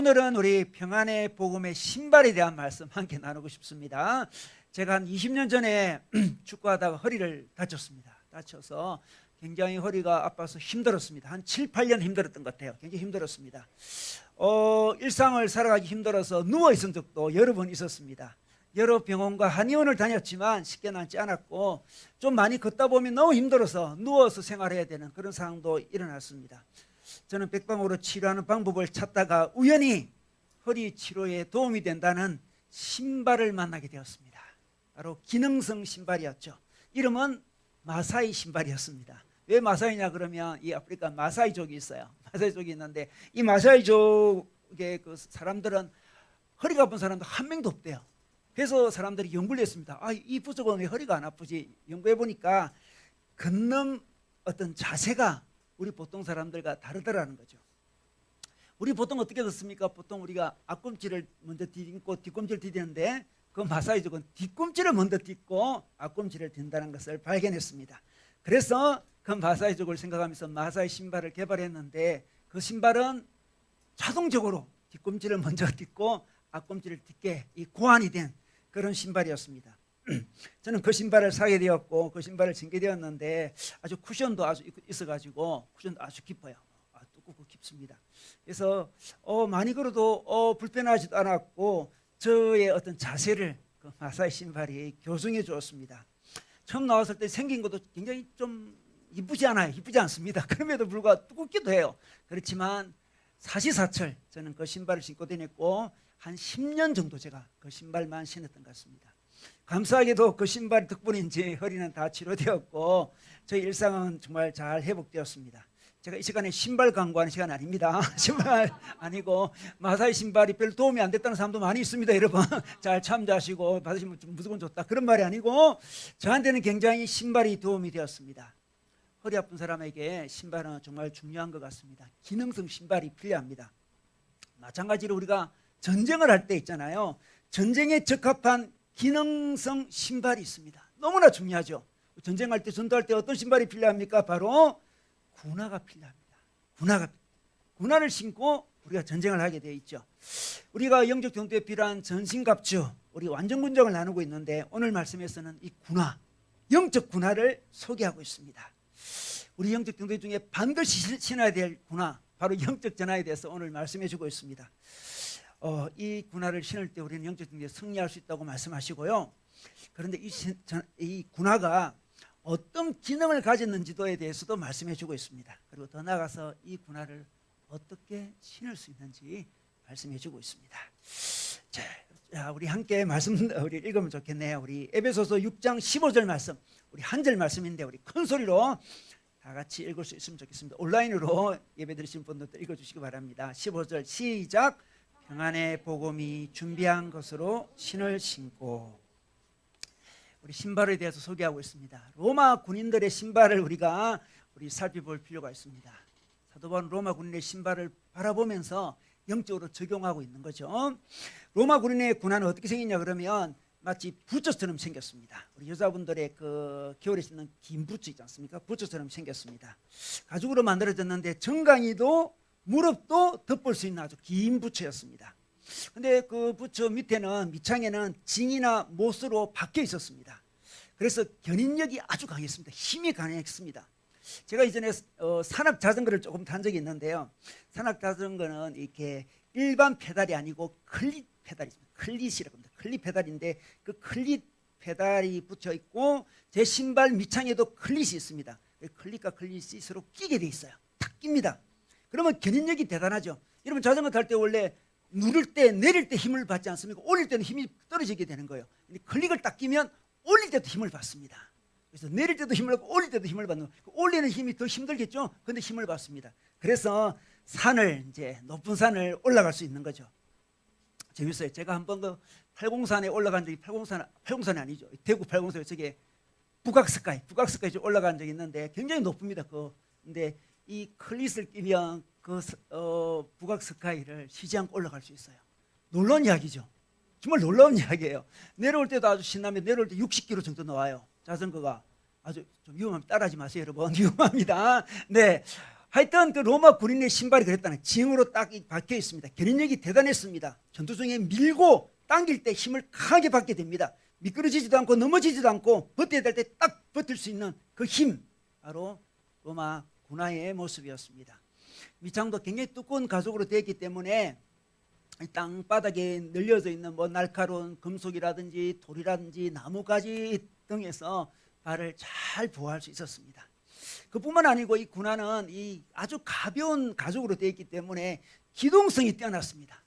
오늘은 우리 평안의 복음의 신발에 대한 말씀 함께 나누고 싶습니다. 제가 한 20년 전에 축구하다가 허리를 다쳤습니다. 다쳐서 굉장히 허리가 아파서 힘들었습니다. 한 7, 8년 힘들었던 것 같아요. 굉장히 힘들었습니다. 일상을 살아가기 힘들어서 누워 있은 적도 여러 번 있었습니다. 여러 병원과 한의원을 다녔지만 쉽게 낫지 않았고, 좀 많이 걷다 보면 너무 힘들어서 누워서 생활해야 되는 그런 상황도 일어났습니다. 저는 백방으로 치료하는 방법을 찾다가 우연히 허리 치료에 도움이 된다는 신발을 만나게 되었습니다. 바로 기능성 신발이었죠. 이름은 마사이 신발이었습니다. 왜 마사이냐 그러면 이 아프리카 마사이족이 있어요. 마사이족이 있는데 이 마사이족의 그 사람들은 허리가 아픈 사람도 한 명도 없대요. 그래서 사람들이 연구를 했습니다. 이 부족은 왜 허리가 안 아프지? 연구해 보니까 걷는 어떤 자세가 우리 보통 사람들과 다르더라는 거죠. 우리 보통 어떻게 걷습니까? 보통 우리가 앞꿈치를 먼저 디딛고 뒤꿈치를 디디는데 그 마사이족은 뒤꿈치를 먼저 딛고 앞꿈치를 딘다는 것을 발견했습니다. 그래서 그 마사이족을 생각하면서 마사이 신발을 개발했는데, 그 신발은 자동적으로 뒤꿈치를 먼저 딛고 앞꿈치를 딛게 고안이 된 그런 신발이었습니다. 저는 그 신발을 사게 되었고 그 신발을 신게 되었는데 아주 쿠션도 아주 있어가지고 쿠션도 아주 깊어요. 두껍고 깊습니다. 그래서 많이 걸어도 불편하지도 않았고 저의 어떤 자세를 그 마사이 신발이 교정해 주었습니다. 처음 나왔을 때 생긴 것도 굉장히 좀 이쁘지 않아요. 이쁘지 않습니다. 그럼에도 불구하고 두껍기도 해요. 그렇지만 사시사철 저는 그 신발을 신고 다녔고 한 10년 정도 제가 그 신발만 신었던 것 같습니다. 감사하게도 그 신발 덕분인지 허리는 다 치료되었고 저희 일상은 정말 잘 회복되었습니다. 제가 이 시간에 신발 광고하는 시간 아닙니다. 신발 아니고 마사이 신발이 별 도움이 안 됐다는 사람도 많이 있습니다. 여러분 잘 참조하시고 받으시면 좀 무조건 좋다 그런 말이 아니고, 저한테는 굉장히 신발이 도움이 되었습니다. 허리 아픈 사람에게 신발은 정말 중요한 것 같습니다. 기능성 신발이 필요합니다. 마찬가지로 우리가 전쟁을 할 때 있잖아요. 전쟁에 적합한 기능성 신발이 있습니다. 너무나 중요하죠. 전쟁할 때, 전투할 때 어떤 신발이 필요합니까? 바로 군화가 필요합니다. 군화를 신고 우리가 전쟁을 하게 되어 있죠. 우리가 영적 전투에 필요한 전신갑주, 우리 완전군정을 나누고 있는데 오늘 말씀에서는 이 군화, 영적 군화를 소개하고 있습니다. 우리 영적 전투 중에 반드시 신어야 될 군화, 바로 영적 전화에 대해서 오늘 말씀해 주고 있습니다. 이 군화를 신을 때 우리는 영적 전투에 승리할 수 있다고 말씀하시고요. 그런데 이 군화가 어떤 기능을 가졌는지도에 대해서도 말씀해 주고 있습니다. 그리고 더 나아가서 이 군화를 어떻게 신을 수 있는지 말씀해 주고 있습니다. 자, 우리 함께 말씀 우리 읽으면 좋겠네요. 우리 에베소서 6장 15절 말씀, 우리 한 절 말씀인데 우리 큰 소리로 다 같이 읽을 수 있으면 좋겠습니다. 온라인으로 예배 드리신 분들도 읽어주시기 바랍니다. 15절 시작. 평안의 복음이 준비한 것으로 신을 신고. 우리 신발에 대해서 소개하고 있습니다. 로마 군인들의 신발을 우리가 살펴볼 필요가 있습니다. 사도 바울은 로마 군인의 신발을 바라보면서 영적으로 적용하고 있는 거죠. 로마 군인의 군화는 어떻게 생겼냐 그러면 마치 부츠처럼 생겼습니다. 우리 여자분들의 그 겨울에 신는 긴 부츠 있지 않습니까? 부츠처럼 생겼습니다. 가죽으로 만들어졌는데 정강이도 무릎도 덮을 수 있는 아주 긴 부츠였습니다. 근데 그 부츠 밑에는, 밑창에는 징이나 못으로 박혀 있었습니다. 그래서 견인력이 아주 강했습니다. 힘이 강했습니다. 제가 이전에 산악 자전거를 조금 탄 적이 있는데요. 산악 자전거는 이렇게 일반 페달이 아니고 클릿 페달이 있습니다. 클릿이라고 합니다. 클릿 페달인데 그 클릿 페달이 붙여 있고 제 신발 밑창에도 클릿이 있습니다. 클릿과 클릿이 서로 끼게 돼 있어요. 탁 낍니다. 그러면 견인력이 대단하죠. 여러분 자전거 탈 때 원래 누를 때, 내릴 때 힘을 받지 않습니까? 올릴 때는 힘이 떨어지게 되는 거예요. 클릭을 딱 끼면 올릴 때도 힘을 받습니다. 그래서 내릴 때도 힘을 받고 올릴 때도 힘을 받는 거예요. 올리는 힘이 더 힘들겠죠? 그런데 힘을 받습니다. 그래서 높은 산을 올라갈 수 있는 거죠. 재밌어요. 제가 한번 그 팔공산에 올라간 적이, 팔공산이 아니죠. 대구 팔공산에 저게 북악스카이 올라간 적이 있는데 굉장히 높습니다. 근데 이 클릿을 끼면 북악스카이를 쉬지 않고 올라갈 수 있어요. 놀라운 이야기죠. 정말 놀라운 이야기예요. 내려올 때도 아주 신나면 내려올 때 60km 정도 나와요. 자전거가 아주 좀 위험합니다. 따라하지 마세요, 여러분. 위험합니다. 네, 하여튼 그 로마 군인의 신발이 그랬다는 징으로 딱 박혀 있습니다. 견인력이 대단했습니다. 전투 중에 밀고 당길 때 힘을 강하게 받게 됩니다. 미끄러지지도 않고 넘어지지도 않고 버텨야 될 때 딱 버틸 수 있는 그 힘, 바로 로마 군화의 모습이었습니다. 밑창도 굉장히 두꺼운 가죽으로 되어 있기 때문에 땅바닥에 널려져 있는 뭐 날카로운 금속이라든지 돌이라든지 나무가지 등에서 발을 잘 보호할 수 있었습니다. 그뿐만 아니고 이 군화는 이 아주 가벼운 가죽으로 되어 있기 때문에 기동성이 뛰어났습니다.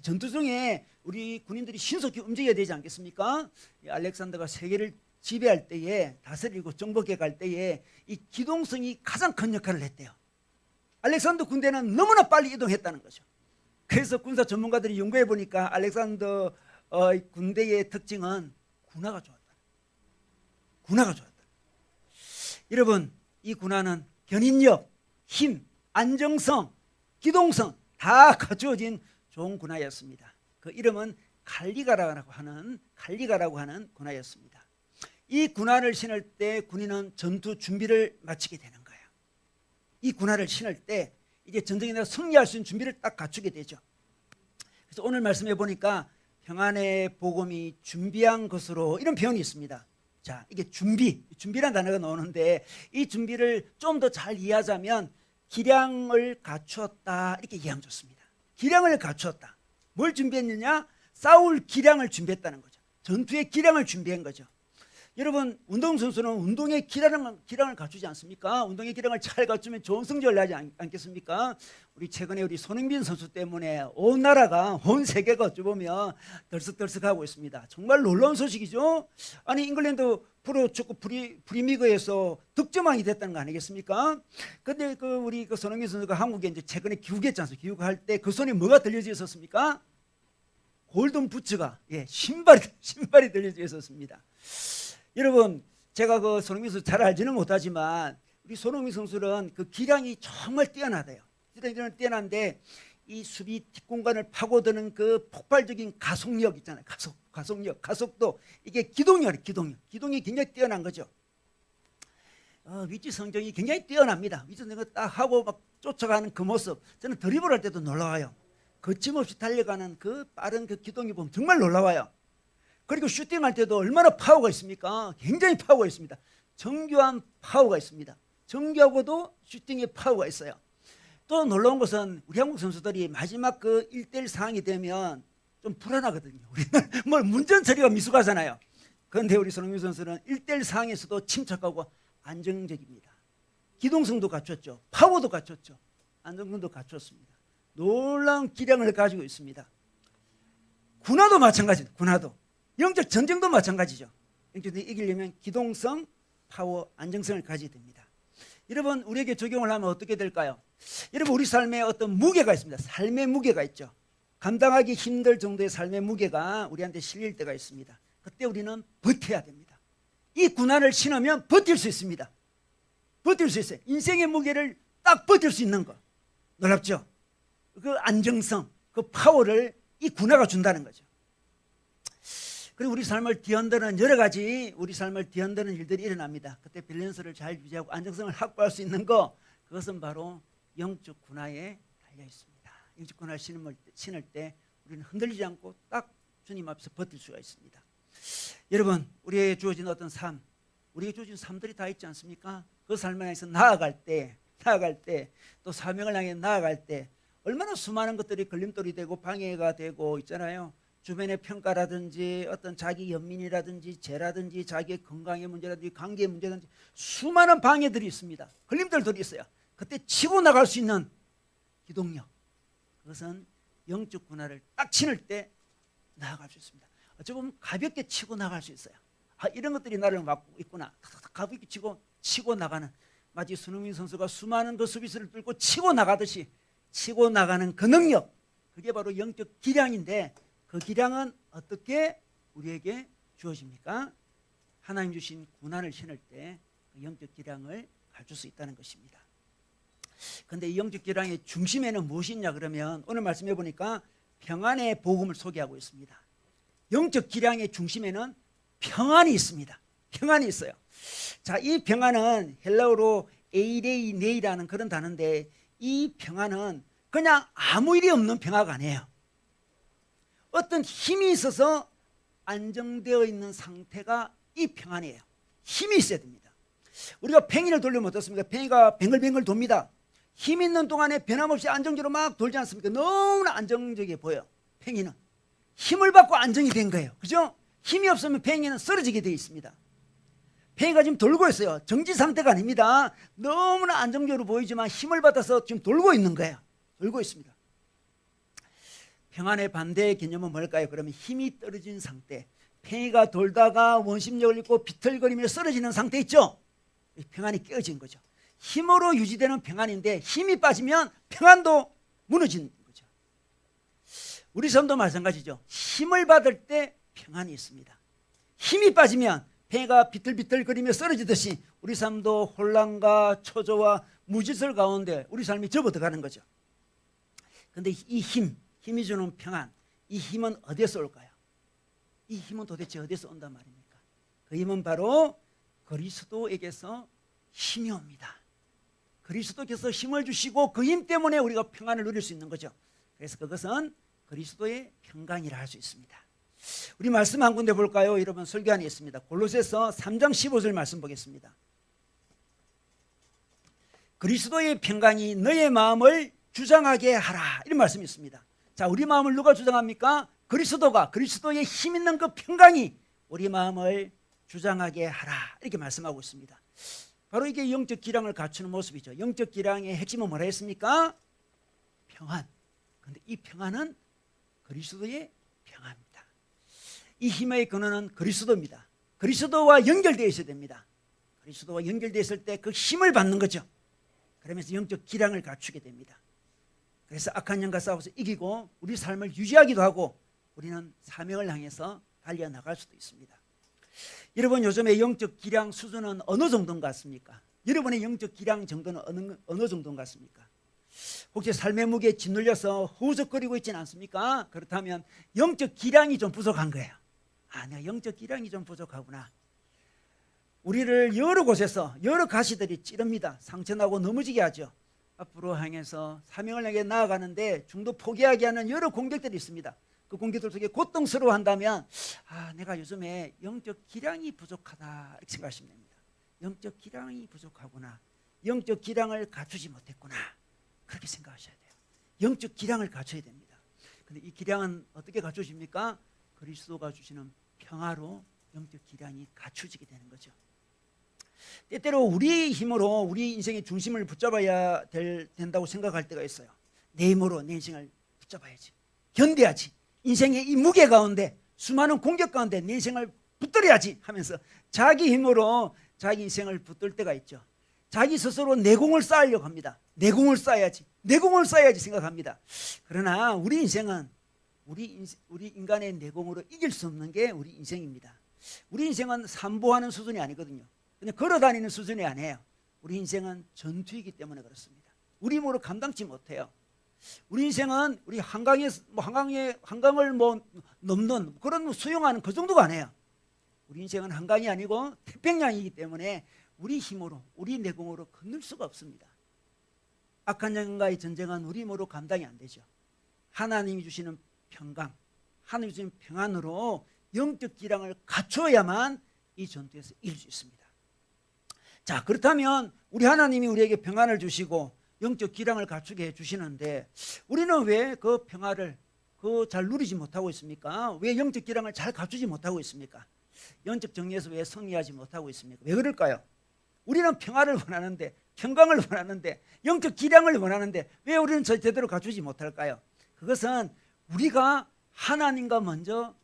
전투 중에 우리 군인들이 신속히 움직여야 되지 않겠습니까? 알렉산더가 세계를 지배할 때에, 다스리고 정복해 갈 때에 이 기동성이 가장 큰 역할을 했대요. 알렉산더 군대는 너무나 빨리 이동했다는 거죠. 그래서 군사 전문가들이 연구해 보니까 알렉산더 군대의 특징은 군화가 좋았다. 군화가 좋았다. 여러분, 이 군화는 견인력, 힘, 안정성, 기동성 다 갖추어진 좋은 군화였습니다. 그 이름은 칼리가라고 하는 군화였습니다. 이 군화를 신을 때 군인은 전투 준비를 마치게 되는 거예요. 이 군화를 신을 때 이제 전쟁에 나가 승리할 수 있는 준비를 딱 갖추게 되죠. 그래서 오늘 말씀해 보니까 평안의 복음이 준비한 것으로 이런 표현이 있습니다. 자, 이게 준비란 단어가 나오는데 이 준비를 좀 더 잘 이해하자면 기량을 갖추었다 이렇게 이해하면 좋습니다. 기량을 갖추었다. 뭘 준비했느냐? 싸울 기량을 준비했다는 거죠. 전투의 기량을 준비한 거죠. 여러분, 운동선수는 운동의 기량을 갖추지 않습니까? 운동의 기량을 잘 갖추면 좋은 성적을 내지 않겠습니까? 우리 최근에 우리 손흥민 선수 때문에 온 나라가, 온 세계가 어찌 보면 들썩들썩하고 있습니다. 정말 놀라운 소식이죠. 아니, 잉글랜드 프로축구 프리미어에서 득점왕이 됐다는 거 아니겠습니까? 근데 우리 손흥민 선수가 한국에 이제 최근에 귀국했지 않습니까? 귀국할 때 그 손에 뭐가 들려져 있었습니까? 골든 부츠가, 신발이 들려져 있었습니다. 여러분, 제가 그 손흥민 선수 잘 알지는 못하지만 우리 손흥민 선수는 그 기량이 정말 뛰어나대요. 뛰어난데 이 수비 뒷공간을 파고드는 그 폭발적인 가속력 있잖아요. 가속도 이게 기동이 굉장히 뛰어난 거죠. 위치 성적이 굉장히 뛰어납니다. 위치 성적 딱 하고 막 쫓아가는 그 모습, 저는 드리블할 때도 놀라워요. 거침없이 달려가는 그 빠른 그 기동이 보면 정말 놀라워요. 그리고 슈팅할 때도 얼마나 파워가 있습니까? 굉장히 파워가 있습니다. 정교한 파워가 있습니다. 정교하고도 슈팅에 파워가 있어요. 또 놀라운 것은 우리 한국 선수들이 마지막 그 1대1 상황이 되면 좀 불안하거든요. 우리는 뭐 문전 처리가 미숙하잖아요. 그런데 우리 손흥민 선수는 1대1 상황에서도 침착하고 안정적입니다. 기동성도 갖췄죠. 파워도 갖췄죠. 안정성도 갖췄습니다. 놀라운 기량을 가지고 있습니다. 군화도 마찬가지입니다. 군화도. 영적 전쟁도 마찬가지죠. 영적이 이기려면 기동성, 파워, 안정성을 가져야 됩니다. 여러분, 우리에게 적용을 하면 어떻게 될까요? 여러분, 우리 삶에 어떤 무게가 있습니다. 삶의 무게가 있죠. 감당하기 힘들 정도의 삶의 무게가 우리한테 실릴 때가 있습니다. 그때 우리는 버텨야 됩니다. 이 군화를 신으면 버틸 수 있습니다. 버틸 수 있어요. 인생의 무게를 딱 버틸 수 있는 거. 놀랍죠? 그 안정성, 그 파워를 이 군화가 준다는 거죠. 그리고 우리 삶을 뒤흔드는 여러 가지 일들이 일어납니다. 그때 밸런스를 잘 유지하고 안정성을 확보할 수 있는 거, 그것은 바로 영적 군화에 달려 있습니다. 영적 군화를 신을 때 우리는 흔들리지 않고 딱 주님 앞에서 버틸 수가 있습니다. 여러분, 우리에게 주어진 어떤 삶, 우리에게 주어진 삶들이 다 있지 않습니까? 그 삶을 향해서 나아갈 때, 또 사명을 향해 나아갈 때 얼마나 수많은 것들이 걸림돌이 되고 방해가 되고 있잖아요. 주변의 평가라든지 어떤 자기 연민이라든지 죄라든지 자기의 건강의 문제라든지 관계의 문제라든지 수많은 방해들이 있습니다. 걸림돌들이 있어요. 그때 치고 나갈 수 있는 기동력, 그것은 영적 군화를 딱 신을 때 나아갈 수 있습니다. 어찌 보면 가볍게 치고 나갈 수 있어요. 이런 것들이 나를 막고 있구나. 가볍게 치고 나가는, 마치 손흥민 선수가 수많은 그 수비수를 뚫고 치고 나가듯이 치고 나가는 그 능력, 그게 바로 영적 기량인데, 그 기량은 어떻게 우리에게 주어집니까? 하나님 주신 군화를 신을 때 그 영적 기량을 갖출 수 있다는 것입니다. 그런데 이 영적 기량의 중심에는 무엇이 있냐 그러면 오늘 말씀해 보니까 평안의 복음을 소개하고 있습니다. 영적 기량의 중심에는 평안이 있습니다. 평안이 있어요. 자, 이 평안은 헬라어로 에이레이네이라는 그런 단어인데 이 평안은 그냥 아무 일이 없는 평화가 아니에요. 어떤 힘이 있어서 안정되어 있는 상태가 이 평안이에요. 힘이 있어야 됩니다. 우리가 팽이를 돌리면 어떻습니까? 팽이가 뱅글뱅글 돕니다. 힘 있는 동안에 변함없이 안정적으로 막 돌지 않습니까? 너무나 안정적이게 보여요. 팽이는 힘을 받고 안정이 된 거예요. 그죠? 힘이 없으면 팽이는 쓰러지게 되어 있습니다. 팽이가 지금 돌고 있어요. 정지 상태가 아닙니다. 너무나 안정적으로 보이지만 힘을 받아서 지금 돌고 있는 거예요. 돌고 있습니다. 평안의 반대의 개념은 뭘까요? 그러면 힘이 떨어진 상태. 팽이가 돌다가 원심력을 잃고 비틀거리며 쓰러지는 상태 있죠? 평안이 깨어진 거죠. 힘으로 유지되는 평안인데 힘이 빠지면 평안도 무너지는 거죠. 우리 삶도 마찬가지죠. 힘을 받을 때 평안이 있습니다. 힘이 빠지면 팽이가 비틀비틀거리며 쓰러지듯이 우리 삶도 혼란과 초조와 무질서 가운데 우리 삶이 접어들어가는 거죠. 그런데 이 힘이 주는 평안, 이 힘은 어디에서 올까요? 이 힘은 도대체 어디에서 온단 말입니까? 그 힘은 바로 그리스도에게서 힘이 옵니다. 그리스도께서 힘을 주시고 그 힘 때문에 우리가 평안을 누릴 수 있는 거죠. 그래서 그것은 그리스도의 평강이라 할 수 있습니다. 우리 말씀 한 군데 볼까요? 여러분 설교안에 있습니다. 골로새서 3장 15절 말씀 보겠습니다. 그리스도의 평강이 너의 마음을 주장하게 하라, 이런 말씀이 있습니다. 자, 우리 마음을 누가 주장합니까? 그리스도가, 그리스도의 힘 있는 그 평강이 우리 마음을 주장하게 하라, 이렇게 말씀하고 있습니다. 바로 이게 영적 기량을 갖추는 모습이죠. 영적 기량의 핵심은 뭐라 했습니까? 평안. 그런데 이 평안은 그리스도의 평안입니다. 이 힘의 근원은 그리스도입니다. 그리스도와 연결되어 있어야 됩니다. 그리스도와 연결되어 있을 때 그 힘을 받는 거죠. 그러면서 영적 기량을 갖추게 됩니다. 그래서 악한 영과 싸워서 이기고 우리 삶을 유지하기도 하고 우리는 사명을 향해서 달려나갈 수도 있습니다. 여러분, 요즘의 영적 기량 수준은 어느 정도인 것 같습니까? 여러분의 영적 기량 정도는 어느 정도인 것 같습니까? 혹시 삶의 무게에 짓눌려서 후적거리고 있지는 않습니까? 그렇다면 영적 기량이 좀 부족한 거예요. 아, 내가 영적 기량이 좀 부족하구나. 우리를 여러 곳에서 여러 가시들이 찌릅니다. 상처나고 넘어지게 하죠. 앞으로 향해서 사명을 향해 나아가는데 중도 포기하게 하는 여러 공격들이 있습니다. 그 공격들 속에 고통스러워한다면 아, 내가 요즘에 영적 기량이 부족하다, 이렇게 생각하시면 됩니다. 영적 기량이 부족하구나. 영적 기량을 갖추지 못했구나. 그렇게 생각하셔야 돼요. 영적 기량을 갖춰야 됩니다. 근데 이 기량은 어떻게 갖춰집니까? 그리스도가 주시는 평화로 영적 기량이 갖추지게 되는 거죠. 때때로 우리 힘으로 우리 인생의 중심을 붙잡아야 된다고 생각할 때가 있어요. 내 힘으로 내 인생을 붙잡아야지, 견뎌야지, 인생의 이 무게 가운데 수많은 공격 가운데 내 인생을 붙들어야지 하면서 자기 힘으로 자기 인생을 붙들 때가 있죠. 자기 스스로 내공을 쌓으려고 합니다. 내공을 쌓아야지, 내공을 쌓아야지 생각합니다. 그러나 우리 인생은 우리 인간의 내공으로 이길 수 없는 게 우리 인생입니다. 우리 인생은 산보하는 수준이 아니거든요. 그냥 걸어다니는 수준이 아니에요. 우리 인생은 전투이기 때문에 그렇습니다. 우리 힘으로 감당치 못해요. 우리 인생은 우리 한강을 넘는 그런 수용하는 그 정도가 아니에요. 우리 인생은 한강이 아니고 태평양이기 때문에 우리 힘으로, 우리 내공으로 건널 수가 없습니다. 악한 영과의 전쟁은 우리 힘으로 감당이 안 되죠. 하나님이 주시는 평강, 하나님이 주시는 평안으로 영적 기량을 갖춰야만 이 전투에서 이길 수 있습니다. 자, 그렇다면 우리 하나님이 우리에게 평안을 주시고 영적 기량을 갖추게 해주시는데 우리는 왜 그 평화를 잘 누리지 못하고 있습니까? 왜 영적 기량을 잘 갖추지 못하고 있습니까? 영적 정리에서 왜 승리하지 못하고 있습니까? 왜 그럴까요? 우리는 평화를 원하는데, 평강을 원하는데, 영적 기량을 원하는데 왜 우리는 제대로 갖추지 못할까요? 그것은 우리가 하나님과 먼저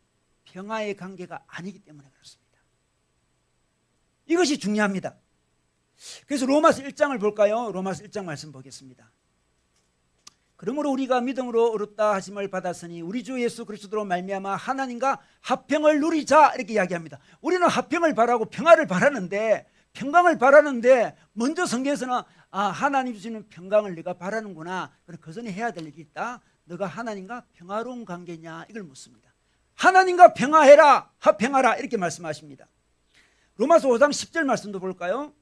평화의 관계가 아니기 때문에 그렇습니다. 이것이 중요합니다. 그래서 로마서 1장을 볼까요? 로마서 1장 말씀 보겠습니다. 그러므로 우리가 믿음으로 의롭다 하심을 받았으니 우리 주 예수 그리스도로 말미암아 하나님과 화평을 누리자, 이렇게 이야기합니다. 우리는 화평을 바라고 평화를 바라는데, 평강을 바라는데 먼저 성경에서는 하나님 주시는 평강을 네가 바라는구나. 그럼 그 전에 해야 될 일이 있다. 너가 하나님과 평화로운 관계냐, 이걸 묻습니다. 하나님과 평화해라, 화평하라, 이렇게 말씀하십니다. 로마서 5장 10절 말씀도 볼까요?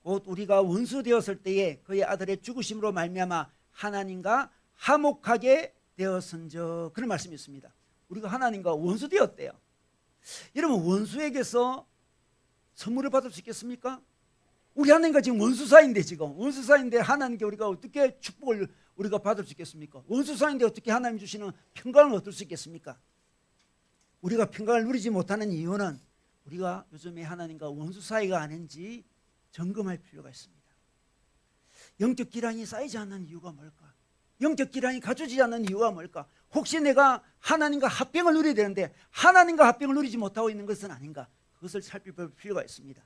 곧 우리가 원수 되었을 때에 그의 아들의 죽으심으로 말미암아 하나님과 화목하게 되었은즉, 그런 말씀이 있습니다. 우리가 하나님과 원수 되었대요. 여러분, 원수에게서 선물을 받을 수 있겠습니까? 우리 하나님과 지금 원수 사이인데, 지금 원수 사이인데 하나님께 우리가 어떻게 축복을 우리가 받을 수 있겠습니까? 원수 사이인데 어떻게 하나님 주시는 평강을 얻을 수 있겠습니까? 우리가 평강을 누리지 못하는 이유는 우리가 요즘에 하나님과 원수 사이가 아닌지 점검할 필요가 있습니다. 영적 기량이 쌓이지 않는 이유가 뭘까? 영적 기량이 갖춰지지 않는 이유가 뭘까? 혹시 내가 하나님과 합병을 누려야 되는데 하나님과 합병을 누리지 못하고 있는 것은 아닌가? 그것을 살펴볼 필요가 있습니다.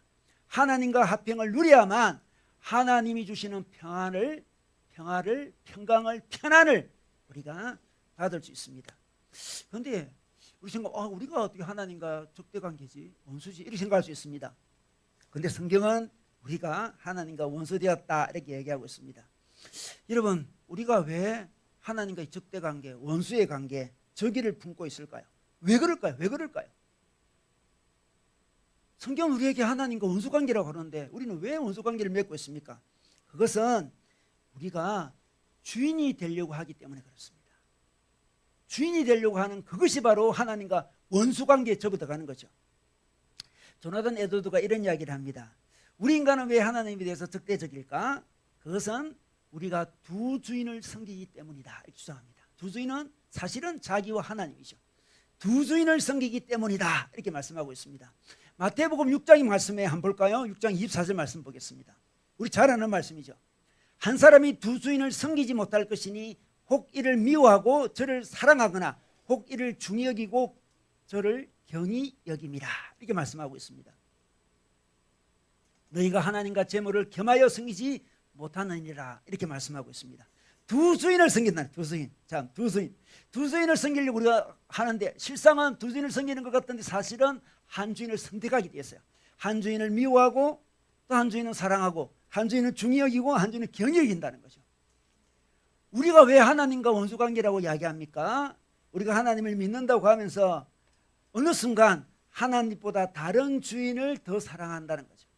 하나님과 합병을 누려야만 하나님이 주시는 평안을, 평강을, 편안을 우리가 받을 수 있습니다. 그런데 우리 생각, 우리가 어떻게 하나님과 적대관계지, 원수지, 이렇게 생각할 수 있습니다. 그런데 성경은 우리가 하나님과 원수 되었다 이렇게 얘기하고 있습니다. 여러분, 우리가 왜 하나님과의 적대관계, 원수의 관계, 적의를 품고 있을까요? 왜 그럴까요? 왜 그럴까요? 성경은 우리에게 하나님과 원수관계라고 하는데 우리는 왜 원수관계를 맺고 있습니까? 그것은 우리가 주인이 되려고 하기 때문에 그렇습니다. 주인이 되려고 하는 그것이 바로 하나님과 원수관계에 접어들어가는 거죠. 조나단 에드워드가 이런 이야기를 합니다. 우리 인간은 왜 하나님에 대해서 적대적일까? 그것은 우리가 두 주인을 섬기기 때문이다 이렇게 주장합니다. 두 주인은 사실은 자기와 하나님이죠. 두 주인을 섬기기 때문이다 이렇게 말씀하고 있습니다. 마태복음 6장의 말씀에 한번 볼까요? 6장 24절 말씀 보겠습니다. 우리 잘 아는 말씀이죠. 한 사람이 두 주인을 섬기지 못할 것이니 혹 이를 미워하고 저를 사랑하거나 혹 이를 중히 여기고 저를 경히 여김이라 이렇게 말씀하고 있습니다. 너희가 하나님과 재물을 겸하여 섬기지 못하느니라 이렇게 말씀하고 있습니다. 두 주인을 섬긴다. 두 주인. 자, 두 주인을 섬기려고 우리가 하는데 실상은 두 주인을 섬기는 것 같은데 사실은 한 주인을 선택하게 되었어요. 한 주인을 미워하고 또 한 주인은 사랑하고 한 주인은 중히 여기고 한 주인은 경히 여긴다는 거죠. 우리가 왜 하나님과 원수관계라고 이야기합니까? 우리가 하나님을 믿는다고 하면서 어느 순간 하나님보다 다른 주인을 더 사랑한다는 거죠.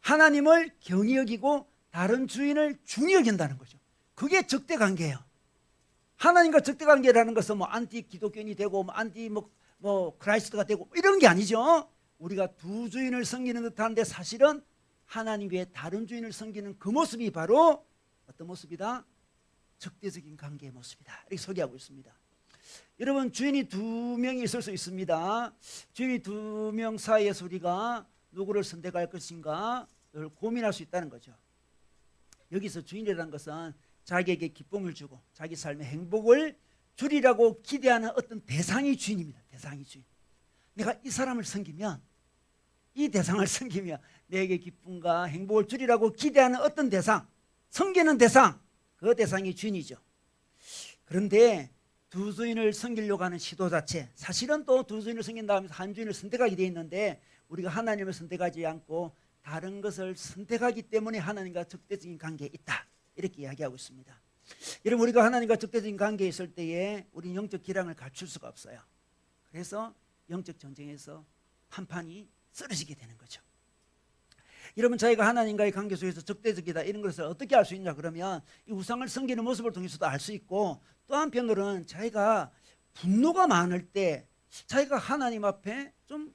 하나님을 경히 여기고 다른 주인을 중히 여긴다는 거죠. 그게 적대관계예요. 하나님과 적대관계라는 것은 뭐 안티 기독교인이 되고 뭐 안티 뭐 크라이스트가 되고 이런 게 아니죠. 우리가 두 주인을 섬기는 듯한데 사실은 하나님 외에 다른 주인을 섬기는 그 모습이 바로 어떤 모습이다? 적대적인 관계의 모습이다 이렇게 소개하고 있습니다. 여러분, 주인이 두 명이 있을 수 있습니다. 주인이 두 명 사이에서 우리가 누구를 선택할 것인가 늘 고민할 수 있다는 거죠. 여기서 주인이라는 것은 자기에게 기쁨을 주고 자기 삶의 행복을 주리라고 기대하는 어떤 대상이 주인입니다. 대상이 주인. 내가 이 사람을 섬기면, 이 대상을 섬기면 내게 기쁨과 행복을 주리라고 기대하는 어떤 대상, 섬기는 대상, 그 대상이 주인이죠. 그런데 두 주인을 섬기려고 하는 시도 자체, 사실은 또 두 주인을 섬긴다 하면서 한 주인을 선택하게 되어 있는데 우리가 하나님을 선택하지 않고 다른 것을 선택하기 때문에 하나님과 적대적인 관계에 있다 이렇게 이야기하고 있습니다. 여러분, 우리가 하나님과 적대적인 관계에 있을 때에 우리는 영적 기량을 갖출 수가 없어요. 그래서 영적 전쟁에서 판판이 쓰러지게 되는 거죠. 여러분, 저희가 하나님과의 관계 속에서 적대적이다 이런 것을 어떻게 알 수 있냐 그러면 이 우상을 섬기는 모습을 통해서도 알 수 있고, 또 한편으로는 저희가 분노가 많을 때 자기가 하나님 앞에 좀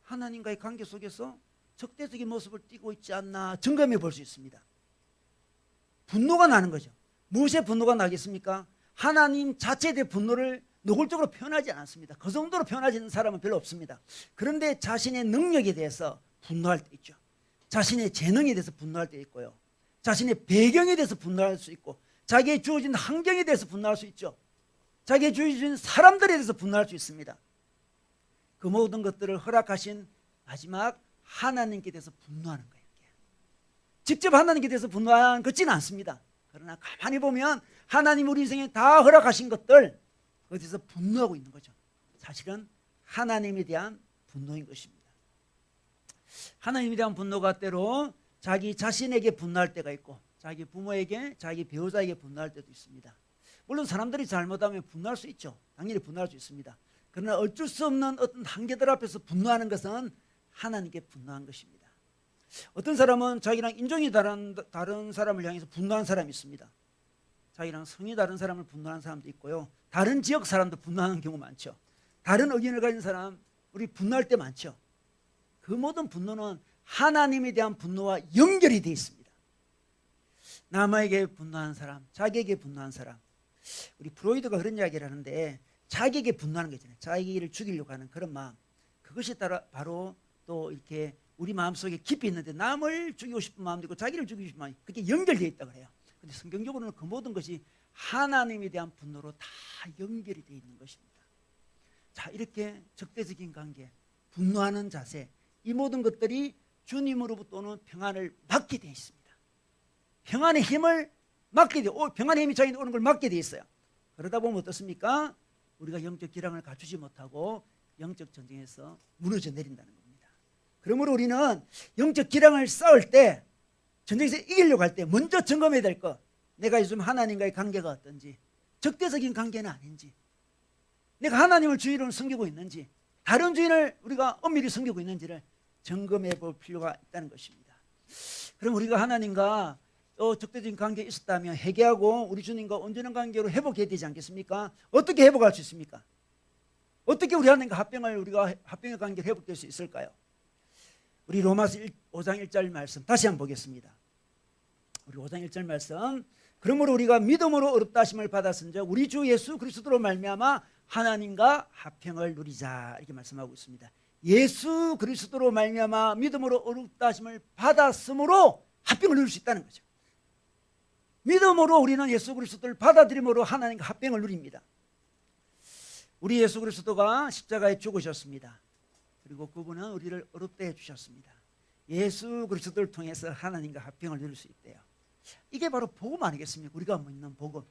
하나님과의 관계 속에서 적대적인 모습을 띠고 있지 않나 점검해 볼 수 있습니다. 분노가 나는 거죠. 무엇에 분노가 나겠습니까? 하나님 자체에 대해 분노를 노골적으로 표현하지 않았습니다. 그 정도로 표현하지 않는 사람은 별로 없습니다. 그런데 자신의 능력에 대해서 분노할 때 있죠. 자신의 재능에 대해서 분노할 때 있고요. 자신의 배경에 대해서 분노할 수 있고, 자기의 주어진 환경에 대해서 분노할 수 있죠. 자기의 주어진 사람들에 대해서 분노할 수 있습니다. 그 모든 것들을 허락하신 마지막 하나님께 대해서 분노하는 거예요. 직접 하나님께 대해서 분노하는 것 같지는 않습니다. 그러나 가만히 보면 하나님 우리 인생에 다 허락하신 것들, 그것에 대해서 분노하고 있는 거죠. 사실은 하나님에 대한 분노인 것입니다. 하나님에 대한 분노가 때로 자기 자신에게 분노할 때가 있고, 자기 부모에게, 자기 배우자에게 분노할 때도 있습니다. 물론 사람들이 잘못하면 분노할 수 있죠. 당연히 분노할 수 있습니다. 그러나 어쩔 수 없는 어떤 한계들 앞에서 분노하는 것은 하나님께 분노한 것입니다. 어떤 사람은 자기랑 인종이 다른 사람을 향해서 분노한 사람이 있습니다. 자기랑 성이 다른 사람을 분노하는 사람도 있고요. 다른 지역 사람도 분노하는 경우 많죠. 다른 의견을 가진 사람 우리 분노할 때 많죠. 그 모든 분노는 하나님에 대한 분노와 연결이 되어 있습니다. 남에게 분노하는 사람, 자기에게 분노하는 사람. 우리 프로이드가 그런 이야기를 하는데 자기에게 분노하는 거 있잖아요. 자기를 죽이려고 하는 그런 마음. 그것이 바로 또 이렇게 우리 마음속에 깊이 있는데 남을 죽이고 싶은 마음도 있고 자기를 죽이고 싶은 마음이 그렇게 연결되어 있다고 해요. 근데 성경적으로는 그 모든 것이 하나님에 대한 분노로 다 연결이 되어 있는 것입니다. 자, 이렇게 적대적인 관계, 분노하는 자세, 이 모든 것들이 주님으로부터 오는 평안을 막게 되어 있습니다. 평안의 힘을 막게 돼, 평안의 힘이 저희한테 오는 걸 막게 되어 있어요. 그러다 보면 어떻습니까? 우리가 영적 기량을 갖추지 못하고 영적 전쟁에서 무너져 내린다는 겁니다. 그러므로 우리는 영적 기량을 쌓을 때, 전쟁에서 이기려고 할 때 먼저 점검해야 될 것, 내가 요즘 하나님과의 관계가 어떤지, 적대적인 관계는 아닌지, 내가 하나님을 주인으로 섬기고 있는지, 다른 주인을 우리가 엄밀히 섬기고 있는지를 점검해 볼 필요가 있다는 것입니다. 그럼 우리가 하나님과 적대적인 관계에 있었다면 회개하고 우리 주님과 온전한 관계로 회복해야 되지 않겠습니까? 어떻게 회복할 수 있습니까? 어떻게 우리 하나님과 우리가 합병의 관계를 회복될 수 있을까요? 우리 로마서 5장 1절 말씀 다시 한번 보겠습니다. 우리 5장 1절 말씀. 그러므로 우리가 믿음으로 의롭다 하심을 받았은즉 우리 주 예수 그리스도로 말미암아 하나님과 화평을 누리자, 이렇게 말씀하고 있습니다. 예수 그리스도로 말미암아 믿음으로 의롭다 하심을 받았으므로 화평을 누릴 수 있다는 거죠. 믿음으로 우리는 예수 그리스도를 받아들임으로 하나님과 화평을 누립니다. 우리 예수 그리스도가 십자가에 죽으셨습니다. 그리고 그분은 우리를 의롭게 해주셨습니다. 예수 그리스도를 통해서 하나님과 화평을 누릴 수 있대요. 이게 바로 복음 아니겠습니까? 우리가 믿는 복음.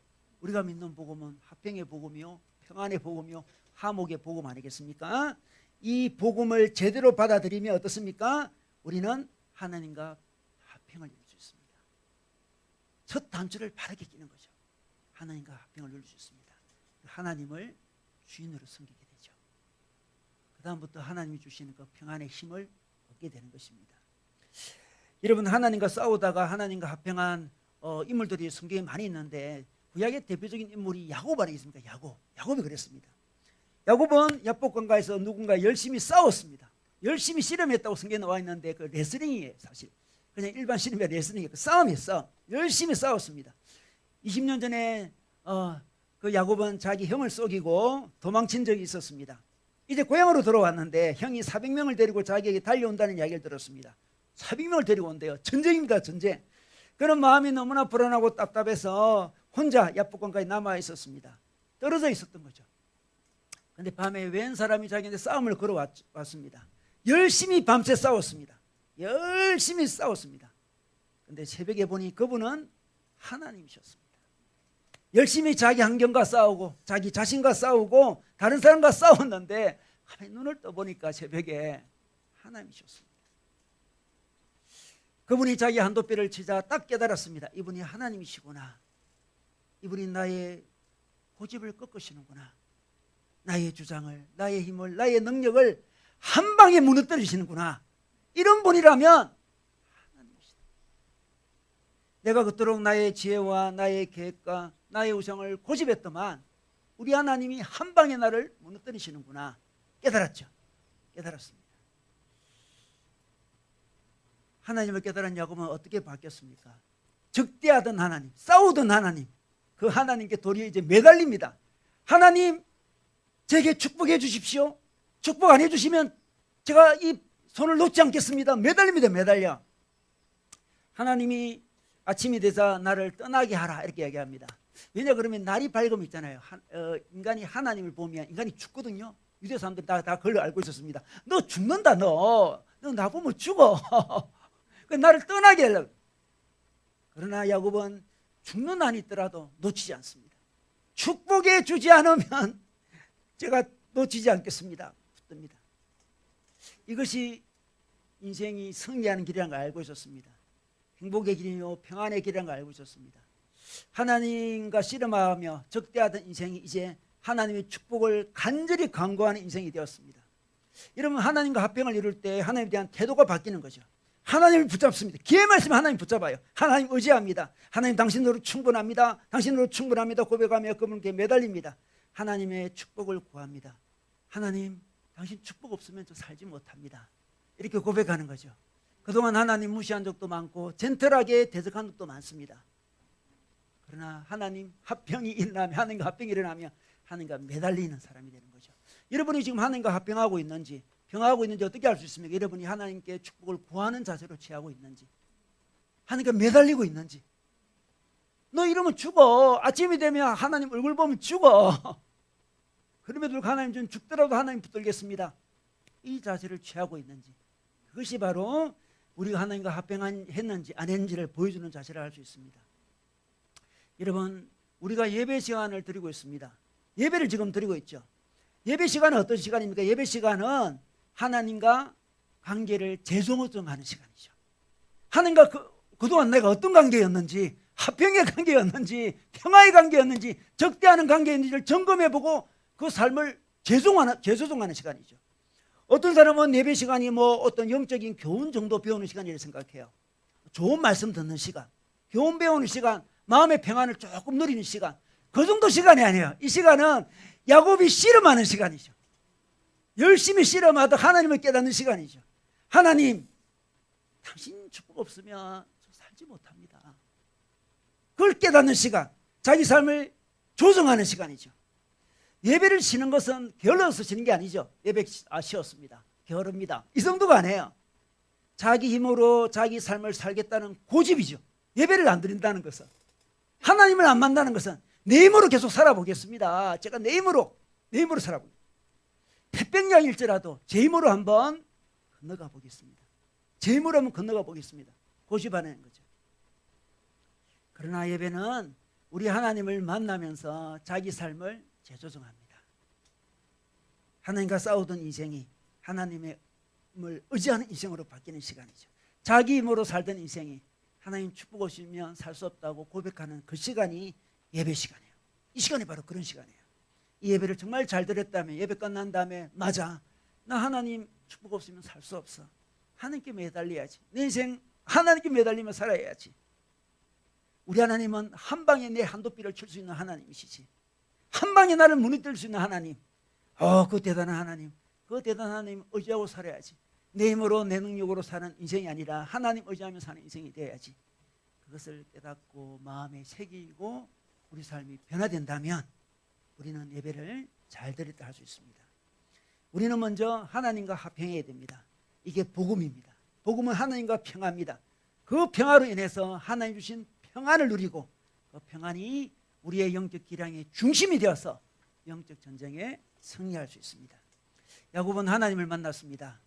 우리가 믿는 복음은 화평의 복음이요, 평안의 복음이요, 화목의 복음 아니겠습니까? 이 복음을 제대로 받아들이면 어떻습니까? 우리는 하나님과 화평을 누릴 수 있습니다. 첫 단추를 바르게 끼는 거죠. 하나님과 화평을 누릴 수 있습니다. 하나님을 주인으로 섬기게 되죠. 그 다음부터 하나님이 주시는 그 평안의 힘을 얻게 되는 것입니다. 여러분, 하나님과 싸우다가 하나님과 화평한 인물들이 성경에 많이 있는데 구약의 대표적인 인물이 야곱 아니겠습니까? 야곱이 그랬습니다. 야곱은 야복강가에서 누군가 열심히 싸웠습니다. 열심히 씨름했다고 성경에 나와 있는데 그 레슬링이에요. 사실 그냥 일반 씨름이 레슬링이에요. 그 싸움이었어. 열심히 싸웠습니다. 20년 전에 그 야곱은 자기 형을 속이고 도망친 적이 있었습니다. 이제 고향으로 돌아왔는데 형이 400명을 데리고 자기에게 달려온다는 이야기를 들었습니다. 400명을 데리고 온대요. 전쟁입니다. 전쟁. 그런 마음이 너무나 불안하고 답답해서 혼자 야복강가에 남아 있었습니다. 떨어져 있었던 거죠. 근데 밤에 웬 사람이 자기한테 싸움을 걸어왔습니다. 열심히 밤새 싸웠습니다. 열심히 싸웠습니다. 근데 새벽에 보니 그분은 하나님이셨습니다. 열심히 자기 환경과 싸우고 자기 자신과 싸우고 다른 사람과 싸웠는데 눈을 떠보니까 새벽에 하나님이셨습니다. 그분이 자기 한도뼈를 치자 딱 깨달았습니다. 이분이 하나님이시구나. 이분이 나의 고집을 꺾으시는구나. 나의 주장을, 나의 힘을, 나의 능력을 한 방에 무너뜨리시는구나. 이런 분이라면 하나님이시다. 내가 그토록 나의 지혜와 나의 계획과 나의 우상을 고집했더만 우리 하나님이 한 방에 나를 무너뜨리시는구나. 깨달았죠. 깨달았습니다. 하나님을 깨달은 야곱은 어떻게 바뀌었습니까? 적대하던 하나님, 싸우던 하나님, 그 하나님께 도리어 이제 매달립니다. 하나님, 제게 축복해 주십시오. 축복 안 해주시면 제가 이 손을 놓지 않겠습니다. 매달립니다. 매달려. 하나님이 아침이 되자 나를 떠나게 하라, 이렇게 이야기합니다. 왜냐 그러면 날이 밝으면 있잖아요. 인간이 하나님을 보면 인간이 죽거든요. 유대 사람들이 다 그걸 알고 있었습니다. 너 죽는다. 너 나 보면 죽어. 나를 떠나게 하려고. 그러나 야곱은 죽는 한이 있더라도 놓치지 않습니다. 축복해 주지 않으면 제가 놓치지 않겠습니다. 붙듭니다. 이것이 인생이 승리하는 길이라는 걸 알고 있었습니다. 행복의 길이며 평안의 길이라는 걸 알고 있었습니다. 하나님과 씨름하며 적대하던 인생이 이제 하나님의 축복을 간절히 간구하는 인생이 되었습니다. 여러분, 하나님과 화평을 이룰 때 하나님에 대한 태도가 바뀌는 거죠. 하나님을 붙잡습니다. 기회 말씀 하나님 붙잡아요. 하나님 의지합니다. 하나님 당신으로 충분합니다. 당신으로 충분합니다. 고백하며 그분께 매달립니다. 하나님의 축복을 구합니다. 하나님, 당신 축복 없으면 저 살지 못합니다. 이렇게 고백하는 거죠. 그동안 하나님 무시한 적도 많고 젠틀하게 대적한 적도 많습니다. 그러나 하나님 합병이 일어나면, 하나님과 합병이 일어나면 하나님과 매달리는 사람이 되는 거죠. 여러분이 지금 하나님과 합병하고 있는지, 병하고 있는지 어떻게 알 수 있습니까? 여러분이 하나님께 축복을 구하는 자세로 취하고 있는지, 하나님과 매달리고 있는지. 너 이러면 죽어. 아침이 되면 하나님 얼굴 보면 죽어. 그럼에도 불구하고 하나님 좀 죽더라도 하나님 붙들겠습니다. 이 자세를 취하고 있는지, 그것이 바로 우리가 하나님과 합병했는지 안 했는지를 보여주는 자세를 알 수 있습니다. 여러분, 우리가 예배 시간을 드리고 있습니다. 예배를 지금 드리고 있죠. 예배 시간은 어떤 시간입니까? 예배 시간은 하나님과 관계를 재조정하는 시간이죠. 하나님과 그동안 내가 어떤 관계였는지, 합병의 관계였는지, 평화의 관계였는지, 적대하는 관계였는지를 점검해보고 그 삶을 재조정하는 시간이죠. 어떤 사람은 예배 시간이 뭐 어떤 영적인 교훈 정도 배우는 시간이라고 생각해요. 좋은 말씀 듣는 시간, 교훈 배우는 시간, 마음의 평안을 조금 누리는 시간, 그 정도 시간이 아니에요. 이 시간은 야곱이 씨름하는 시간이죠. 열심히 씨름하다 하나님을 깨닫는 시간이죠. 하나님, 당신 축복 없으면 저 살지 못합니다. 그걸 깨닫는 시간, 자기 삶을 조정하는 시간이죠. 예배를 쉬는 것은 게을러서 쉬는 게 아니죠. 예배 쉬었습니다. 게으릅니다. 이 정도가 아니에요. 자기 힘으로 자기 삶을 살겠다는 고집이죠. 예배를 안 드린다는 것은, 하나님을 안 만나는 것은 내 힘으로 계속 살아보겠습니다. 제가 내 힘으로 살아보겠습니다. 태평양일지라도 제 힘으로 한번 건너가 보겠습니다. 제 힘으로 한번 건너가 보겠습니다. 고집하는 거죠. 그러나 예배는 우리 하나님을 만나면서 자기 삶을 재조정합니다. 하나님과 싸우던 인생이 하나님을 의지하는 인생으로 바뀌는 시간이죠. 자기 힘으로 살던 인생이 하나님 축복 오시면 살 수 없다고 고백하는 그 시간이 예배 시간이에요. 이 시간이 바로 그런 시간이에요. 이 예배를 정말 잘 드렸다면, 예배 끝난 다음에, 맞아, 나 하나님 축복 없으면 살 수 없어. 하나님께 매달려야지. 내 인생 하나님께 매달리며 살아야지. 우리 하나님은 한 방에 내 한도비를 칠 수 있는 하나님이시지. 한 방에 나를 무너뜨릴 수 있는 하나님. 그 대단한 하나님. 그 대단한 하나님 의지하고 살아야지. 내 힘으로 내 능력으로 사는 인생이 아니라 하나님 의지하며 사는 인생이 되어야지. 그것을 깨닫고 마음에 새기고 우리 삶이 변화된다면 우리는 예배를 잘 드렸다 할 수 있습니다. 우리는 먼저 하나님과 합평해야 됩니다. 이게 복음입니다. 복음은 하나님과 평화입니다. 그 평화로 인해서 하나님 주신 평안을 누리고 그 평안이 우리의 영적 기량의 중심이 되어서 영적 전쟁에 승리할 수 있습니다. 야곱은 하나님을 만났습니다.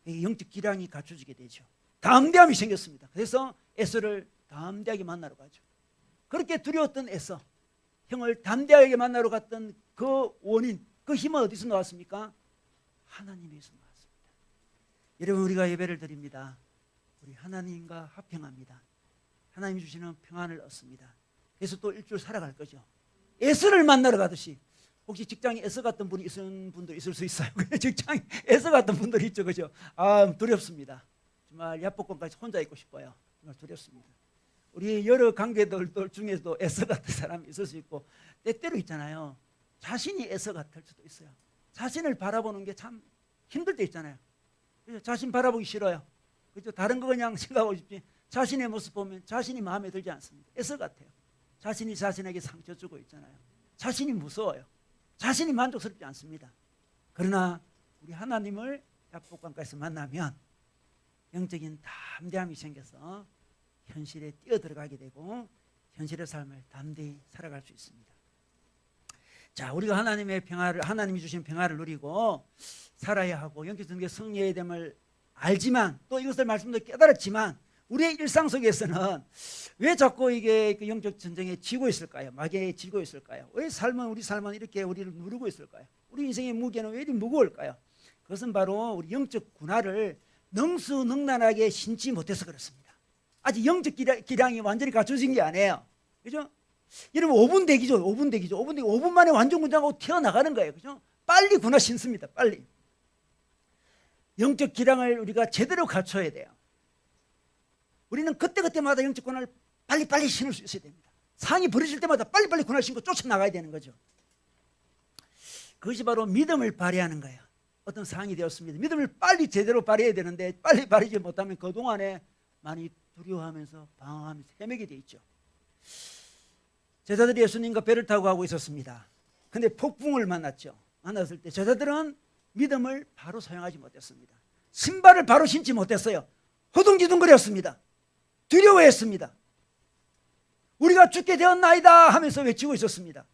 영적 기량이 갖춰지게 되죠. 담대함이 생겼습니다. 그래서 에서를 담대하게 만나러 가죠. 그렇게 두려웠던 에서, 형을 담대하게 만나러 갔던 그 원인, 그 힘은 어디서 나왔습니까? 하나님에서 나왔습니다. 여러분, 우리가 예배를 드립니다. 우리 하나님과 합평합니다. 하나님 주시는 평안을 얻습니다. 그래서 또 일주일 살아갈 거죠. 에서를 만나러 가듯이. 혹시 직장에 에서 같은 분이 있는 분들 있을 수 있어요. 직장에 에서 같은 분들이 있죠, 그죠? 두렵습니다. 정말 야복권까지 혼자 있고 싶어요. 정말 두렵습니다. 우리 여러 관계들 중에서도 에서 같은 사람이 있을 수 있고, 때때로 있잖아요. 자신이 에서 같을 수도 있어요. 자신을 바라보는 게 참 힘들 때 있잖아요. 그죠? 자신 바라보기 싫어요. 그죠? 다른 거 그냥 생각하고 싶지. 자신의 모습 보면 자신이 마음에 들지 않습니다. 에서 같아요. 자신이 자신에게 상처 주고 있잖아요. 자신이 무서워요. 자신이 만족스럽지 않습니다. 그러나 우리 하나님을 야복강가에서 만나면 영적인 담대함이 생겨서 현실에 뛰어들어가게 되고 현실의 삶을 담대히 살아갈 수 있습니다. 자, 우리가 하나님이 주신 평화를 누리고 살아야 하고 영적 전쟁에 승리해야 됨을 알지만, 또 이것을 말씀도 깨달았지만, 우리의 일상 속에서는 왜 자꾸 이게 영적 전쟁에 지고 있을까요? 마귀에 지고 있을까요? 왜 우리 삶은 이렇게 우리를 누르고 있을까요? 우리 인생의 무게는 왜 이리 무거울까요? 그것은 바로 우리 영적 군화를 능수능란하게 신지 못해서 그렇습니다. 아직 영적 기량이 완전히 갖춰진 게 아니에요. 그죠? 여러분, 5분 대기죠. 5분 만에 완전 군장하고 튀어나가는 거예요. 그죠? 빨리 군화 신습니다. 빨리. 영적 기량을 우리가 제대로 갖춰야 돼요. 우리는 그때그때마다 영적 군화를 빨리빨리 신을 수 있어야 됩니다. 상이 벌어질 때마다 빨리빨리 군화를 신고 쫓아나가야 되는 거죠. 그것이 바로 믿음을 발휘하는 거예요. 어떤 상황이 되었습니다. 믿음을 빨리 제대로 발휘해야 되는데 빨리 발휘하지 못하면 그동안에 많이 두려워하면서 방황하면서 헤매게 돼 있죠. 제자들이 예수님과 배를 타고 가고 있었습니다. 근데 폭풍을 만났죠. 만났을 때 제자들은 믿음을 바로 사용하지 못했습니다. 신발을 바로 신지 못했어요. 허둥지둥거렸습니다. 두려워했습니다. 우리가 죽게 되었나이다 하면서 외치고 있었습니다.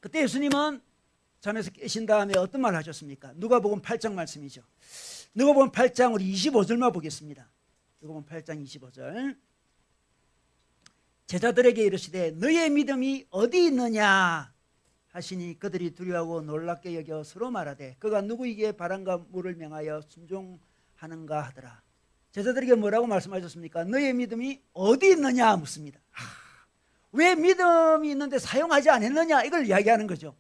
그때 예수님은 잠에서 깨신 다음에 어떤 말을 하셨습니까? 누가복음 8장 말씀이죠. 누가복음 8장 우리 25절만 보겠습니다. 누가복음 8장 25절. 제자들에게 이르시되 너의 믿음이 어디 있느냐 하시니 그들이 두려워하고 놀랍게 여겨 서로 말하되 그가 누구에게 바람과 물을 명하여 순종하는가 하더라. 제자들에게 뭐라고 말씀하셨습니까? 너의 믿음이 어디 있느냐 묻습니다. 왜 믿음이 있는데 사용하지 않았느냐 이걸 이야기하는 거죠.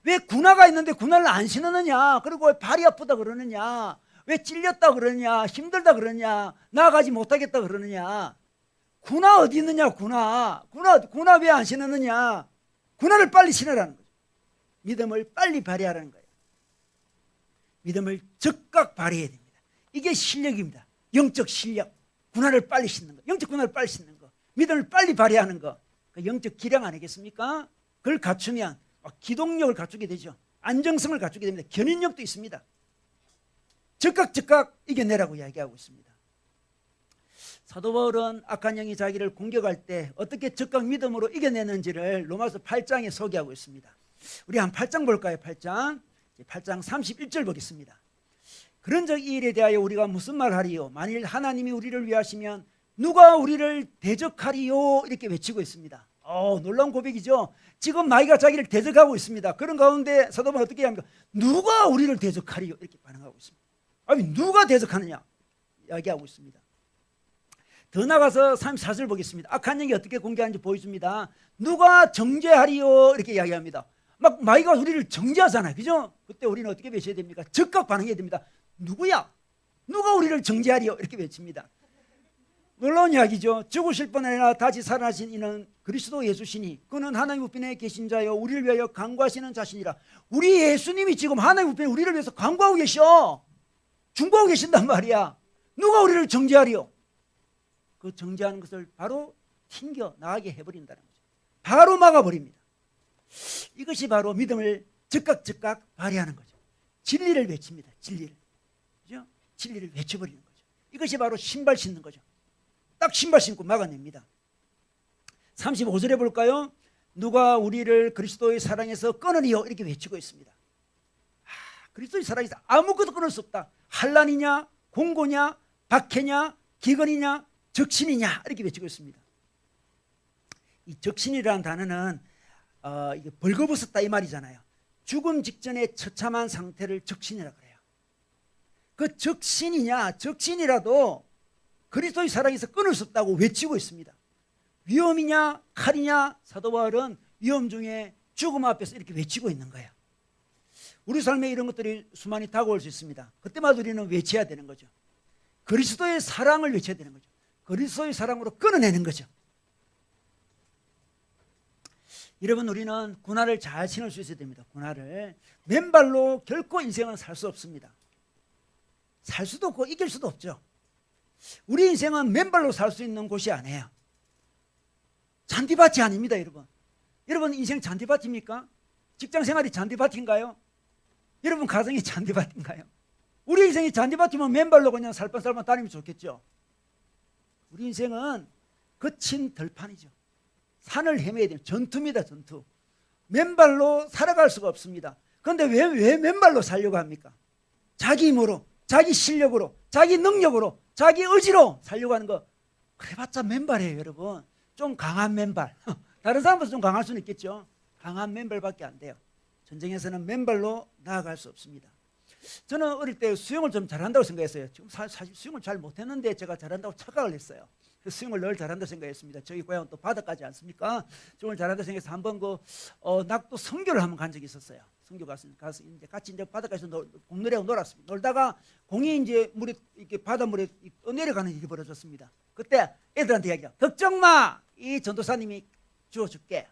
왜 군화가 있는데 군화를 안 신었느냐, 그리고 왜 발이 아프다 그러느냐, 왜 찔렸다 그러느냐, 힘들다 그러느냐, 나아가지 못하겠다 그러느냐. 군화 어디 있느냐, 군화 왜 안 신었느냐. 군화를 빨리 신으라는 거죠. 믿음을 빨리 발휘하라는 거예요. 믿음을 즉각 발휘해야 됩니다. 이게 실력입니다. 영적 실력. 군화를 빨리 신는 거, 영적 군화를 빨리 신는 거, 믿음을 빨리 발휘하는 거, 그 영적 기량 아니겠습니까? 그걸 갖추면 기동력을 갖추게 되죠. 안정성을 갖추게 됩니다. 견인력도 있습니다. 즉각 이겨내라고 이야기하고 있습니다. 사도 바울은 악한 영이 자기를 공격할 때 어떻게 즉각 믿음으로 이겨내는지를 로마서 8장에 소개하고 있습니다. 우리 한 8장 볼까요? 8장 31절 보겠습니다. 그런즉 이 일에 대하여 우리가 무슨 말하리요? 만일 하나님이 우리를 위하시면 누가 우리를 대적하리요? 이렇게 외치고 있습니다. 놀라운 고백이죠. 지금 마귀가 자기를 대적하고 있습니다. 그런 가운데 사도 바울은 어떻게 합니까? 누가 우리를 대적하리요? 이렇게 반응하고 있습니다. 아니 누가 대적하느냐 이야기하고 있습니다. 더 나가서 34절 보겠습니다. 악한 영이 어떻게 공개하는지 보여줍니다. 누가 정죄하리요? 이렇게 이야기합니다. 막 마귀가 우리를 정죄하잖아요. 그죠? 그때 우리는 어떻게 외쳐야 됩니까? 즉각 반응해야 됩니다. 누구야? 누가 우리를 정죄하리요? 이렇게 외칩니다. 놀라운 이야기죠. 죽으실 뻔하나 다시 살아나신 이는 그리스도 예수시니 그는 하나님 우편에 계신 자여 우리를 위하여 간구하시는 자신이라. 우리 예수님이 지금 하나님 우편에 우리를 위해서 간구하고 계셔. 중보하고 계신단 말이야. 누가 우리를 정죄하리요? 그 정죄하는 것을 바로 튕겨 나가게 해버린다는 거죠. 바로 막아버립니다. 이것이 바로 믿음을 즉각 발휘하는 거죠. 진리를 외칩니다. 진리를. 그죠? 진리를 외쳐버리는 거죠. 이것이 바로 신발 신는 거죠. 딱 신발 신고 막아냅니다. 35절에 볼까요? 누가 우리를 그리스도의 사랑에서 끊으리요? 이렇게 외치고 있습니다. 그리스도의 사랑에서 아무것도 끊을 수 없다. 환난이냐, 공고냐, 박해냐, 기근이냐, 적신이냐 이렇게 외치고 있습니다. 이 적신이라는 단어는 이게 벌거벗었다 이 말이잖아요. 죽음 직전의 처참한 상태를 적신이라고 그래요. 그 적신이냐, 적신이라도 그리스도의 사랑에서 끊을 수 없다고 외치고 있습니다. 위험이냐 칼이냐, 사도 바울은 위험 중에 죽음 앞에서 이렇게 외치고 있는 거예요. 우리 삶에 이런 것들이 수많이 다가올 수 있습니다. 그때마다 우리는 외쳐야 되는 거죠. 그리스도의 사랑을 외쳐야 되는 거죠. 그리스도의 사랑으로 끊어내는 거죠. 여러분, 우리는 군화를 잘 신을 수 있어야 됩니다. 군화를 맨발로 결코 인생은 살 수 없습니다. 살 수도 없고 이길 수도 없죠. 우리 인생은 맨발로 살 수 있는 곳이 아니에요. 잔디밭이 아닙니다. 여러분 인생 잔디밭입니까? 직장생활이 잔디밭인가요? 여러분 가정이 잔디밭인가요? 우리 인생이 잔디밭이면 맨발로 그냥 살판살판 다니면 좋겠죠. 우리 인생은 거친 들판이죠. 산을 헤매야 돼요. 전투입니다. 전투. 맨발로 살아갈 수가 없습니다. 그런데 왜 맨발로 살려고 합니까? 자기 힘으로, 자기 실력으로, 자기 능력으로, 자기 의지로 살려고 하는 거, 그래봤자 맨발이에요. 여러분 좀 강한 맨발. 다른 사람보다 좀 강할 수는 있겠죠. 강한 맨발밖에 안 돼요. 전쟁에서는 맨발로 나아갈 수 없습니다. 저는 어릴 때 수영을 좀 잘한다고 생각했어요. 지금 사실 수영을 잘 못했는데 제가 잘한다고 착각을 했어요. 수영을 늘 잘한다고 생각했습니다. 저희 고향은 또 바다까지 않습니까? 수영을 잘한다고 생각해서 한번 낙도 선교를 한번 간 적이 있었어요. 선교 가서 이제 같이 이제 바닷가에서 공놀이하고 놀았습니다. 놀다가 공이 이제 물에 이렇게 바닷물에 내려가는 일이 벌어졌습니다. 그때 애들한테 이야기해요. 걱정 마, 이 전도사님이 주워줄게.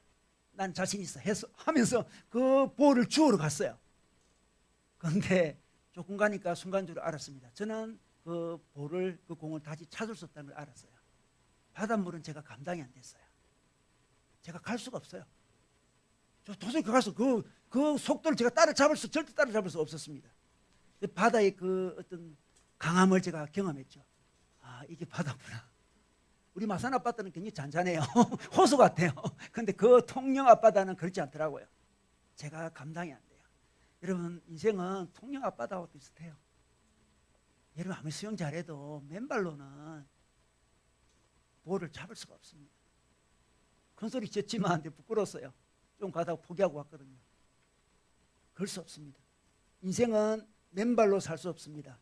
난 자신 있어 하면서 그 볼을 주우러 갔어요. 그런데 조금 가니까 순간적으로 알았습니다. 저는 그 볼을, 그 공을 다시 찾을 수 없다는 걸 알았어요. 바닷물은 제가 감당이 안 됐어요. 제가 갈 수가 없어요. 저 도저히 가서 그 속도를 제가 절대 따라잡을 수 없었습니다. 바다의 그 어떤 강함을 제가 경험했죠. 아, 이게 바다구나. 우리 마산 앞바다는 굉장히 잔잔해요. 호수 같아요. 근데 그 통영 앞바다는 그렇지 않더라고요. 제가 감당이 안 돼요. 여러분, 인생은 통영 앞바다와 비슷해요. 여러분, 아무리 수영 잘해도 맨발로는 볼을 잡을 수가 없습니다. 큰 소리 쳤지만 부끄러웠어요. 좀 가다가 포기하고 왔거든요. 그럴 수 없습니다. 인생은 맨발로 살 수 없습니다.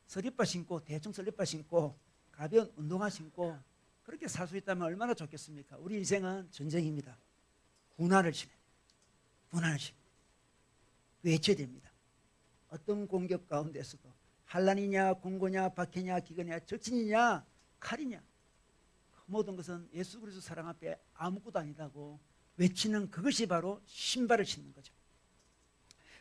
슬리퍼 신고, 대충 슬리퍼 신고, 가벼운 운동화 신고, 그렇게 살 수 있다면 얼마나 좋겠습니까? 우리 인생은 전쟁입니다. 군화를 신어야 돼요. 군화를 신어야 돼요. 외쳐야 됩니다. 어떤 공격 가운데서도 환난이냐, 공고냐, 박해냐, 기근이냐, 적신이냐, 칼이냐, 그 모든 것은 예수 그리스도 사랑 앞에 아무것도 아니다고 외치는 그것이 바로 신발을 신는 거죠.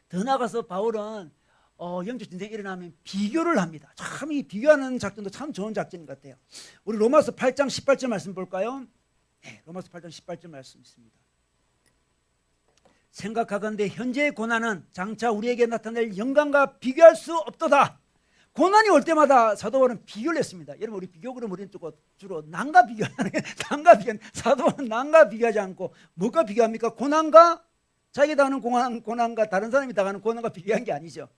더 나아가서 바울은 영적 전쟁이 일어나면 비교를 합니다. 참 이 비교하는 작전도 참 좋은 작전인 것 같아요. 우리 로마서 8장 18절 말씀 볼까요? 네, 로마서 8장 18절 말씀 있습니다. 생각하건대 현재의 고난은 장차 우리에게 나타낼 영광과 비교할 수 없도다. 고난이 올 때마다 사도 바울은 비교를 했습니다. 여러분, 우리 비교 그러면 우리는 주로 난과 비교하는 거예요. 난과 비교. 사도 바울은 난과 비교하지 않고 뭐가 비교합니까? 고난과, 자기가 당하는 고난과 다른 사람이 당하는 고난과 비교한 게 아니죠.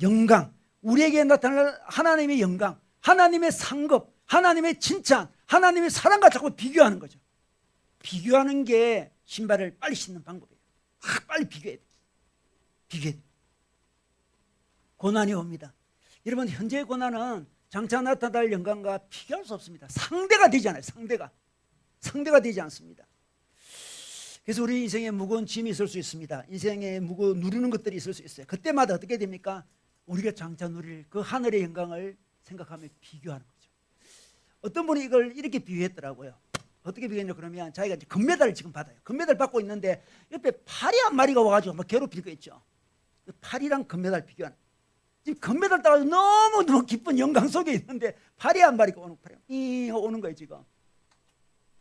영광, 우리에게 나타날 하나님의 영광, 하나님의 상급, 하나님의 칭찬, 하나님의 사랑과 자꾸 비교하는 거죠. 비교하는 게 신발을 빨리 신는 방법이에요. 빨리 비교해야 돼요. 비교해야 돼요. 고난이 옵니다. 여러분, 현재의 고난은 장차 나타날 영광과 비교할 수 없습니다. 상대가 되지 않아요. 상대가 되지 않습니다. 그래서 우리 인생에 무거운 짐이 있을 수 있습니다. 인생에 누리는 것들이 있을 수 있어요. 그때마다 어떻게 됩니까? 우리가 장차 누릴 그 하늘의 영광을 생각하며 비교하는 거죠. 어떤 분이 이걸 이렇게 비유했더라고요. 어떻게 비교했냐 그러면 자기가 이제 금메달을 지금 받아요. 금메달 받고 있는데 옆에 파리 한 마리가 와가지고 막 괴롭힐 거 있죠. 파리랑 금메달 비교하는. 지금 금메달 따가지고 너무 기쁜 영광 속에 있는데 파리 한 마리가 오는 거예요 지금.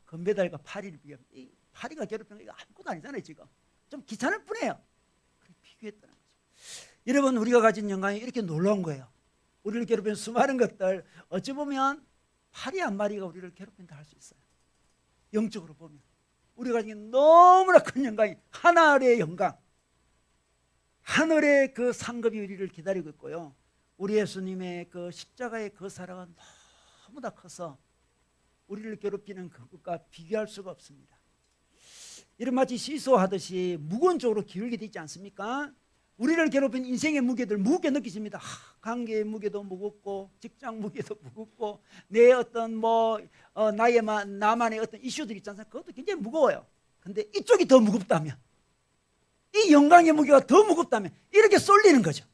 금메달과 파리를 비교하면 이 파리가 괴롭히는 거 이거 아무것도 아니잖아요 지금. 좀 귀찮을 뿐이에요. 비교했다는 거죠. 여러분, 우리가 가진 영광이 이렇게 놀라운 거예요. 우리를 괴롭히는 수많은 것들, 어찌 보면 파리 한 마리가 우리를 괴롭힌다 할 수 있어요. 영적으로 보면 우리가 가진 너무나 큰 영광이 하늘의 영광, 하늘의 그 상급이 우리를 기다리고 있고요. 우리 예수님의 그 십자가의 그 사랑은 너무나 커서 우리를 괴롭히는 그것과 비교할 수가 없습니다. 이런 마치 시소하듯이 무거운 쪽으로 기울게 되지 않습니까? 우리를 괴롭힌 인생의 무게들 무겁게 느끼십니다. 관계의 무게도 무겁고, 직장 무게도 무겁고, 내 어떤 나만의 어떤 이슈들 있지 않습니까? 그것도 굉장히 무거워요. 근데 이쪽이 더 무겁다면, 이 영광의 무게가 더 무겁다면 이렇게 쏠리는 거죠.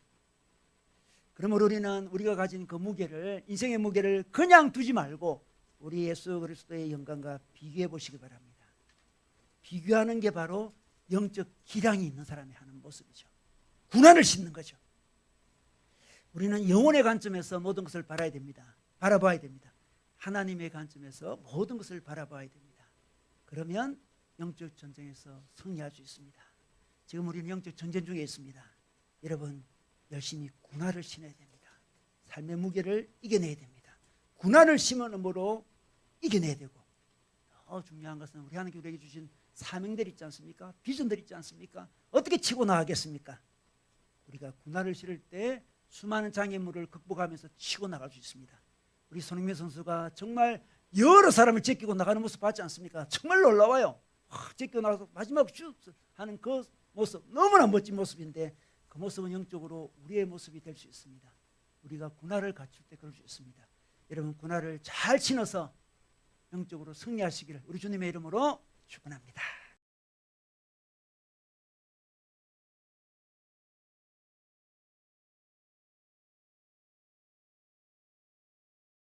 그러므로 우리는 우리가 가진 그 무게를, 인생의 무게를 그냥 두지 말고 우리 예수 그리스도의 영광과 비교해 보시기 바랍니다. 비교하는 게 바로 영적 기량이 있는 사람이 하는 모습이죠. 군화를 신는 거죠. 우리는 영혼의 관점에서 모든 것을 바라봐야 됩니다. 하나님의 관점에서 모든 것을 바라봐야 됩니다. 그러면 영적 전쟁에서 승리할 수 있습니다. 지금 우리는 영적 전쟁 중에 있습니다. 여러분, 열심히 군화를 신어야 됩니다. 삶의 무게를 이겨내야 됩니다. 군화를 심어으로 이겨내야 되고, 더 중요한 것은 우리 하나님께 우리에게 주신 사명들 있지 않습니까? 비전들 있지 않습니까? 어떻게 치고 나가겠습니까? 우리가 군화를 실을 때 수많은 장애물을 극복하면서 치고 나갈 수 있습니다. 우리 손흥민 선수가 정말 여러 사람을 제끼고 나가는 모습 봤지 않습니까? 정말 놀라워요. 제끼고 나가서 마지막 슛 하는 그 모습, 너무나 멋진 모습인데 그 모습은 영적으로 우리의 모습이 될 수 있습니다. 우리가 군화를 갖출 때 그럴 수 있습니다. 여러분, 군화를 잘 신어서 영적으로 승리하시기를 우리 주님의 이름으로 축원합니다.